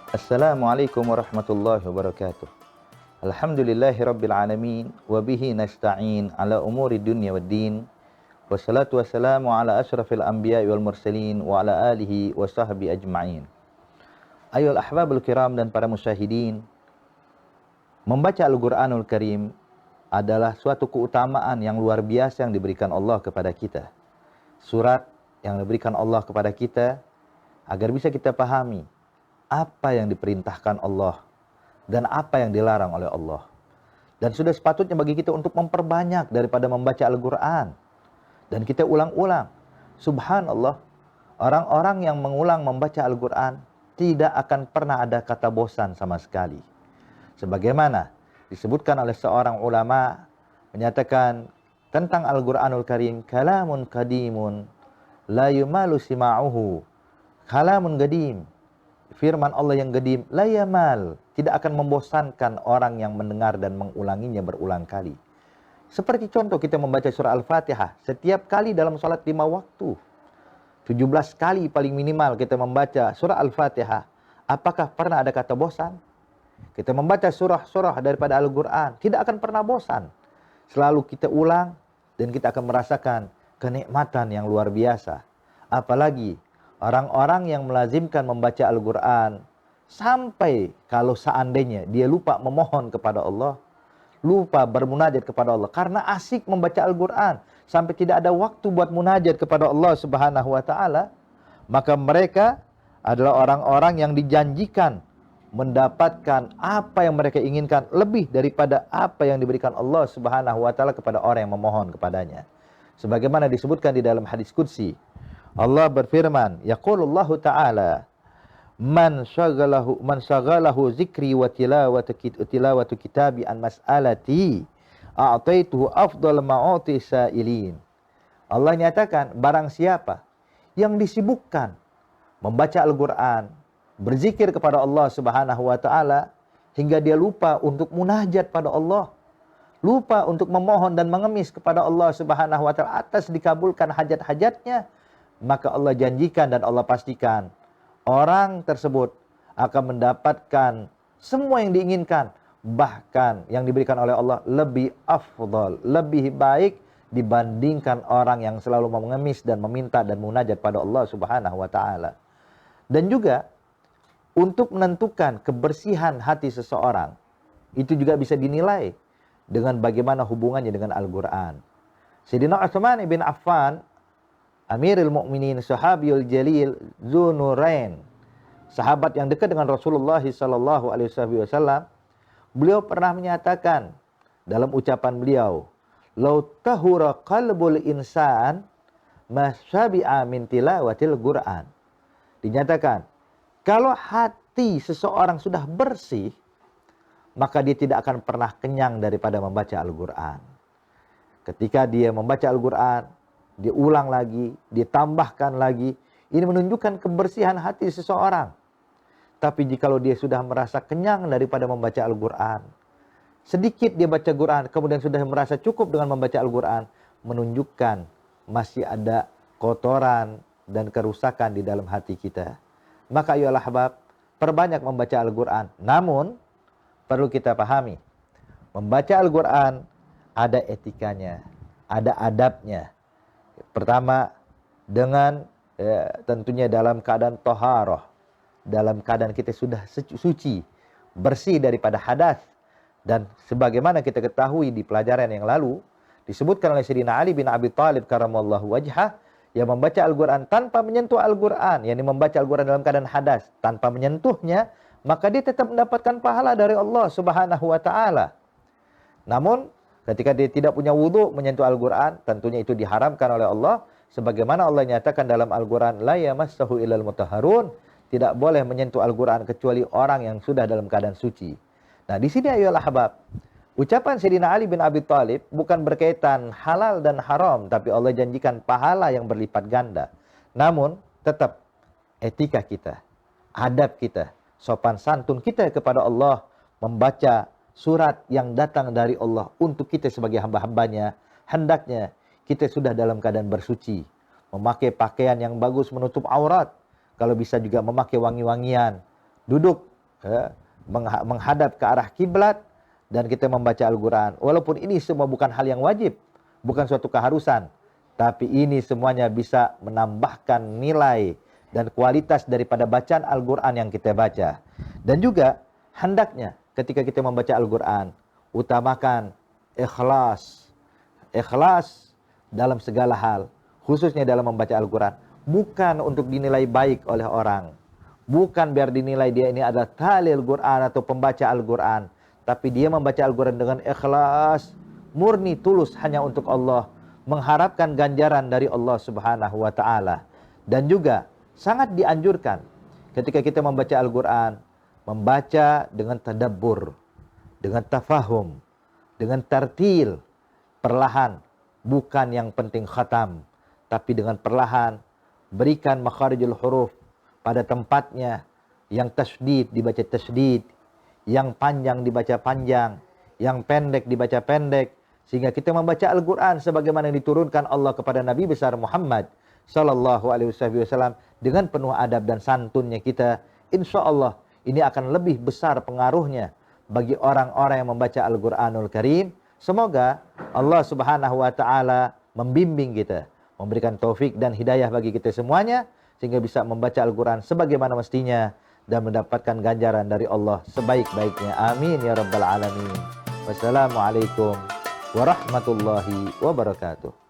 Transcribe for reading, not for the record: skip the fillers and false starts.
Assalamualaikum warahmatullahi wabarakatuh. Alhamdulillahi rabbil alamin wa bihi nasta'in ala umuri dunya waddin. Wassalatu wassalamu ala asyrafil anbiya'i wal mursalin wa ala alihi wa sahbihi ajma'in. Ayyuhal ahbabul kiram dan para musyahidin, membaca Al-Qur'anul Karim adalah suatu keutamaan yang luar biasa yang diberikan Allah kepada kita. Surat yang diberikan Allah kepada kita agar bisa kita pahami apa yang diperintahkan Allah dan apa yang dilarang oleh Allah. Dan sudah sepatutnya bagi kita untuk memperbanyak daripada membaca Al-Quran. Dan kita ulang-ulang. Subhanallah, orang-orang yang mengulang membaca Al-Quran tidak akan pernah ada kata bosan sama sekali. Sebagaimana disebutkan oleh seorang ulama menyatakan tentang Al-Quranul Karim, kalamun qadimun la yumalu sima'uhu. Kalamun qadim, firman Allah yang qadim, la yamal, tidak akan membosankan orang yang mendengar dan mengulanginya berulang kali. Seperti contoh kita membaca surah Al-Fatihah setiap kali dalam salat 5 waktu. 17 kali paling minimal kita membaca surah Al-Fatihah. Apakah pernah ada kata bosan? Kita membaca surah-surah daripada Al-Quran tidak akan pernah bosan. Selalu kita ulang dan kita akan merasakan kenikmatan yang luar biasa. Apalagi orang-orang yang melazimkan membaca Al-Quran sampai kalau seandainya dia lupa memohon kepada Allah, lupa bermunajat kepada Allah karena asik membaca Al-Quran sampai tidak ada waktu buat munajat kepada Allah Subhanahu wa taala, maka mereka adalah orang-orang yang dijanjikan mendapatkan apa yang mereka inginkan lebih daripada apa yang diberikan Allah Subhanahu wa taala kepada orang yang memohon kepadanya. Sebagaimana disebutkan di dalam hadis qudsi, Allah berfirman, yaqulullahu ta'ala, man syaghalahu zikri wa tilawatu kitabi an mas'alati a'taituhu afdal ma'uti sa'ilin. Allah nyatakan, barang siapa yang disibukkan membaca Al-Quran, berzikir kepada Allah Subhanahu wa taala hingga dia lupa untuk munajat pada Allah, lupa untuk memohon dan mengemis kepada Allah Subhanahu wa taala atas dikabulkan hajat-hajatnya, maka Allah janjikan dan Allah pastikan orang tersebut akan mendapatkan semua yang diinginkan, bahkan yang diberikan oleh Allah lebih afdal, lebih baik dibandingkan orang yang selalu mengemis dan meminta dan munajat pada Allah Subhanahu wa taala. Dan juga untuk menentukan kebersihan hati seseorang, itu juga bisa dinilai dengan bagaimana hubungannya dengan Al-Quran. Sayyidina Utsman bin Affan, Amirul Mukminin, Sahabiyul Jalil, Dzunurain, sahabat yang dekat dengan Rasulullah sallallahu alaihi wasallam, beliau pernah menyatakan dalam ucapan beliau, "Lau tahura qalbul insan masyabi'a min tilawatil Qur'an." Dinyatakan, kalau hati seseorang sudah bersih, maka dia tidak akan pernah kenyang daripada membaca Al-Quran. Ketika dia membaca Al-Quran, dia ulang lagi, ditambahkan lagi. Ini menunjukkan kebersihan hati seseorang. Tapi jikalau dia sudah merasa kenyang daripada membaca Al-Quran, sedikit dia baca Quran, kemudian sudah merasa cukup dengan membaca Al-Quran, menunjukkan masih ada kotoran dan kerusakan di dalam hati kita. Maka ayolah ahbab, perbanyak membaca Al-Quran. Namun, perlu kita pahami, membaca Al-Quran ada etikanya, ada adabnya. Pertama, dengan tentunya dalam keadaan toharoh, dalam keadaan kita sudah suci, bersih daripada hadas. Dan sebagaimana kita ketahui di pelajaran yang lalu, disebutkan oleh Sayyidina Ali bin Abi Thalib karamallahu wajhah, yang membaca Al-Quran tanpa menyentuh Al-Quran, yakni membaca Al-Quran dalam keadaan hadas, tanpa menyentuhnya, maka dia tetap mendapatkan pahala dari Allah Subhanahu wa ta'ala. Namun, ketika dia tidak punya wudhu menyentuh Al-Quran, tentunya itu diharamkan oleh Allah. Sebagaimana Allah nyatakan dalam Al-Quran, la yamassahu illal mutahharun, tidak boleh menyentuh Al-Quran kecuali orang yang sudah dalam keadaan suci. Nah, di sini ayolah ahbab, ucapan Sayyidina Ali bin Abi Thalib bukan berkaitan halal dan haram, tapi Allah janjikan pahala yang berlipat ganda. Namun, tetap etika kita, adab kita, sopan santun kita kepada Allah, membaca surat yang datang dari Allah untuk kita sebagai hamba-hambanya, hendaknya kita sudah dalam keadaan bersuci, memakai pakaian yang bagus menutup aurat, kalau bisa juga memakai wangi-wangian, duduk ya, menghadap ke arah kiblat, dan kita membaca Al-Quran. Walaupun ini semua bukan hal yang wajib, bukan suatu keharusan, tapi ini semuanya bisa menambahkan nilai dan kualitas daripada bacaan Al-Quran yang kita baca. Dan juga hendaknya ketika kita membaca Al-Quran, utamakan ikhlas. Ikhlas dalam segala hal, khususnya dalam membaca Al-Quran. Bukan untuk dinilai baik oleh orang, bukan biar dinilai dia ini adalah tali Al-Quran atau pembaca Al-Quran, tapi dia membaca Al-Quran dengan ikhlas, murni, tulus hanya untuk Allah, mengharapkan ganjaran dari Allah Subhanahu wa Ta'ala. Dan juga sangat dianjurkan ketika kita membaca Al-Quran, membaca dengan tadabbur, dengan tafahum, dengan tartil, perlahan, bukan yang penting khatam, tapi dengan perlahan. Berikan makharijul huruf pada tempatnya. Yang tasydid dibaca tasydid, yang panjang dibaca panjang, yang pendek dibaca pendek, sehingga kita membaca Al-Quran sebagaimana yang diturunkan Allah kepada Nabi besar Muhammad sallallahu alaihi wasallam dengan penuh adab dan santunnya kita. Insya Allah ini akan lebih besar pengaruhnya bagi orang-orang yang membaca Al-Quranul Karim. Semoga Allah Subhanahu wa Ta'ala membimbing kita, memberikan taufik dan hidayah bagi kita semuanya, sehingga bisa membaca Al-Quran sebagaimana mestinya dan mendapatkan ganjaran dari Allah sebaik-baiknya. Amin ya rabbal alamin. Wassalamualaikum warahmatullahi wabarakatuh.